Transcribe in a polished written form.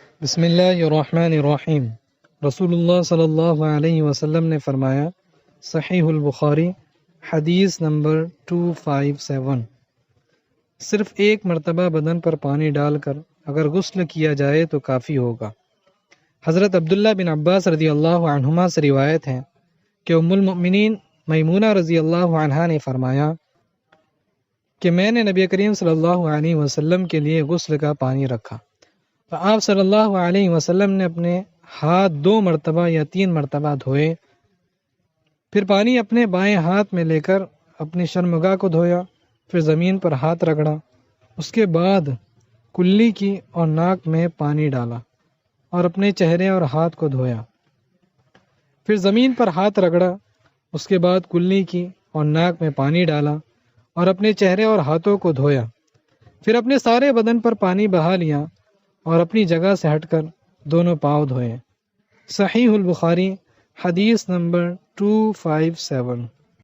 بسم اللہ الرحمن الرحیم۔ رسول اللہ صلی اللہ علیہ وسلم نے فرمایا، صحیح البخاری حدیث نمبر 257، صرف ایک مرتبہ بدن پر پانی ڈال کر اگر غسل کیا جائے تو کافی ہوگا۔ حضرت عبداللہ بن عباس رضی اللہ عنہما سے روایت ہے کہ ام المؤمنین میمونہ رضی اللہ عنہا نے فرمایا کہ میں نے نبی کریم صلی اللہ علیہ وسلم کے لیے غسل کا پانی رکھا، تو آپ صلی اللہ علیہ وسلم نے اپنے ہاتھ 2 مرتبہ یا 3 مرتبہ دھوئے، پھر پانی اپنے بائیں ہاتھ میں لے کر اپنی شرمگاہ کو دھویا، پھر زمین پر ہاتھ رگڑا، اس کے بعد کلی کی اور ناک میں پانی ڈالا اور اپنے چہرے اور ہاتھ کو دھویا، پھر زمین پر ہاتھ رگڑا، اس کے بعد کلی کی اور ناک میں پانی ڈالا اور اپنے چہرے اور ہاتھوں کو دھویا، پھر اپنے سارے بدن پر پانی بہا لیا اور اپنی جگہ سے ہٹ کر دونوں پاؤں دھوئے۔ صحیح البخاری حدیث نمبر 257۔